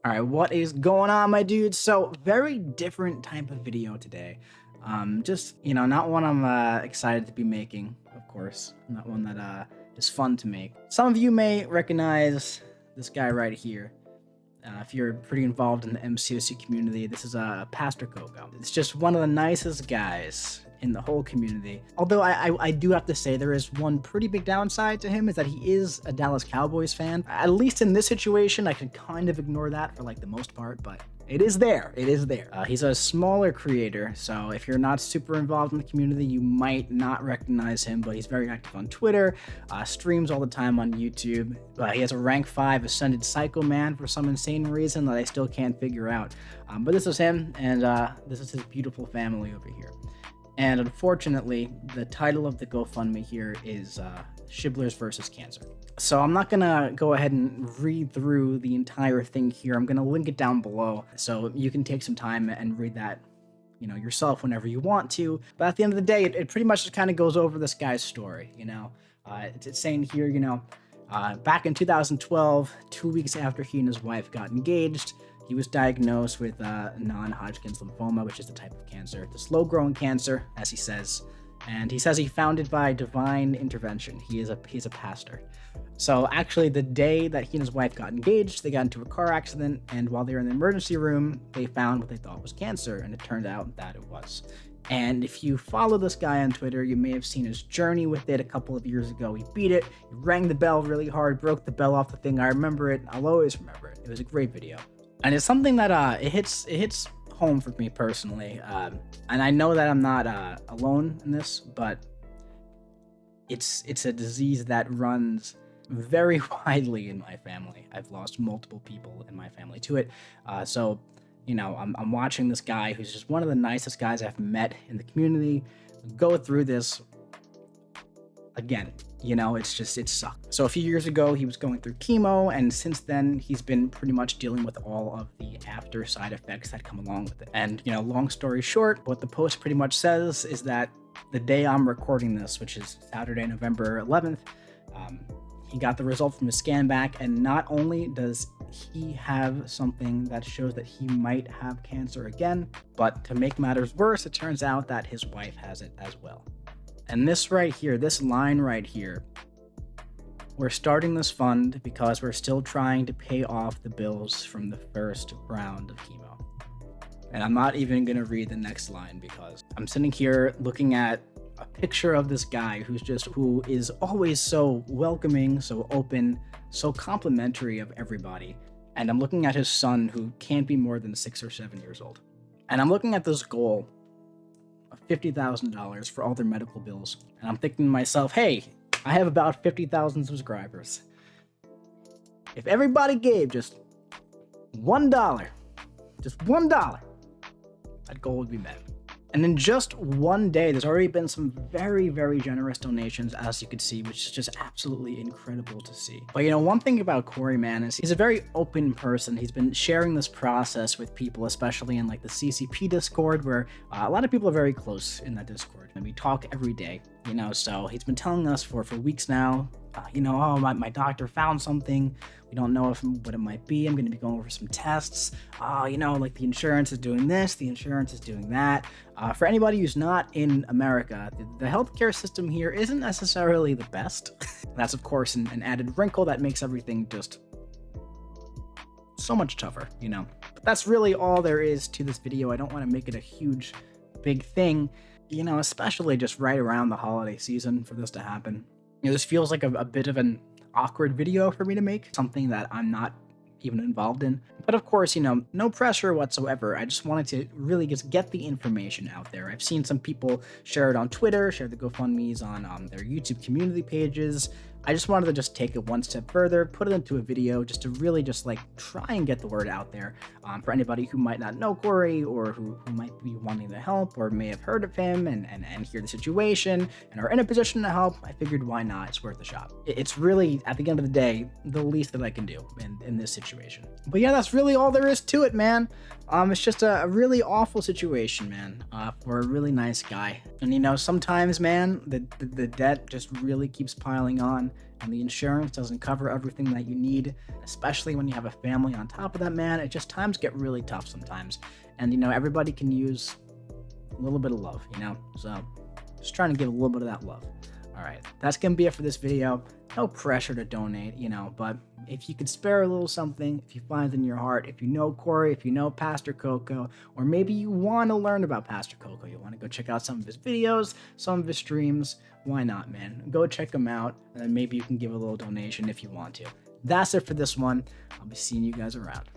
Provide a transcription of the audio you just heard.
All right, what is going on, my dudes? So, very different type of video today. Just, not one I'm excited to be making, of course. Not one that is fun to make. Some of you may recognize this guy right here. If you're pretty involved in the MCOC community, this is Pastor Coco. It's just one of the nicest guys in the whole community. Although I do have to say there is one pretty big downside to him, is that he is a Dallas Cowboys fan. At least in this situation, I can kind of ignore that for like the most part, but it is there. It is there. He's a smaller creator, so if you're not super involved in the community, you might not recognize him, but he's very active on Twitter, streams all the time on YouTube. He has a rank 5 Ascended Psycho Man for some insane reason that I still can't figure out. But this is him, and this is his beautiful family over here. And unfortunately, the title of the GoFundMe here is Shibblers versus Cancer. So I'm not gonna go ahead and read through the entire thing here. I'm gonna link it down below so you can take some time and read that, yourself whenever you want to. But at the end of the day, it pretty much just kind of goes over this guy's story. It's saying here, back in 2012, 2 weeks after he and his wife got engaged, he was diagnosed with non-Hodgkin's lymphoma, which is the type of cancer, the slow-growing cancer, as he says. And he says he found it by divine intervention. He's a pastor. So actually, the day that he and his wife got engaged, they got into a car accident, and while they were in the emergency room, they found what they thought was cancer, and it turned out that it was. And if you follow this guy on Twitter, you may have seen his journey with it a couple of years ago. He beat it, he rang the bell really hard, broke the bell off the thing. I remember it. I'll always remember it. It was a great video. And it's something that it hits home for me personally. And I know that I'm not alone in this, but it's a disease that runs very widely in my family. I've lost multiple people in my family to it. So I'm watching this guy who's just one of the nicest guys I've met in the community go through this again. It sucked. So a few years ago, he was going through chemo, and since then, he's been pretty much dealing with all of the after side effects that come along with it. And, long story short, what the post pretty much says is that the day I'm recording this, which is Saturday, November 11th, he got the result from his scan back, and not only does he have something that shows that he might have cancer again, but to make matters worse, it turns out that his wife has it as well. And this right here, this line right here, we're starting this fund because we're still trying to pay off the bills from the first round of chemo. And I'm not even going to read the next line because I'm sitting here looking at a picture of this guy who is always so welcoming, so open, so complimentary of everybody. And I'm looking at his son, who can't be more than 6 or 7 years old. And I'm looking at this goal of $50,000 for all their medical bills. And I'm thinking to myself, hey, I have about 50,000 subscribers. If everybody gave just $1, that goal would be met. And in just one day, there's already been some very, very generous donations, as you could see, which is just absolutely incredible to see. But one thing about Corey, man, is he's a very open person. He's been sharing this process with people, especially in like the CCP Discord, where a lot of people are very close in that Discord. And we talk every day, so he's been telling us for weeks now, oh, my doctor found something. We don't know what it might be. I'm going to be going over some tests. Like the insurance is doing this, the insurance is doing that. For anybody who's not in America, the healthcare system here isn't necessarily the best. That's, of course, an added wrinkle that makes everything just so much tougher, But that's really all there is to this video. I don't want to make it a huge, big thing, especially just right around the holiday season for this to happen. This feels like a bit of an awkward video for me to make, something that I'm not even involved in. But of course, no pressure whatsoever. I just wanted to really just get the information out there. I've seen some people share it on Twitter, share the GoFundMes on their YouTube community pages. I just wanted to just take it one step further, put it into a video just to really just like try and get the word out there for anybody who might not know Corey, or who might be wanting to help, or may have heard of him and hear the situation and are in a position to help. I figured, why not? It's worth a shot. It's really, at the end of the day, the least that I can do in this situation. But yeah, that's really all there is to it, man. It's just a really awful situation, man, for a really nice guy. And sometimes, man, the debt just really keeps piling on, And the insurance doesn't cover everything that you need, especially when you have a family on top of that, man. It just, times get really tough sometimes. And, everybody can use a little bit of love, So just trying to give a little bit of that love. All right, that's going to be it for this video. No pressure to donate, but if you could spare a little something, if you find it in your heart, if you know Corey, if you know Pastor Coco, or maybe you want to learn about Pastor Coco, you want to go check out some of his videos, some of his streams, why not, man? Go check him out, and then maybe you can give a little donation if you want to. That's it for this one. I'll be seeing you guys around.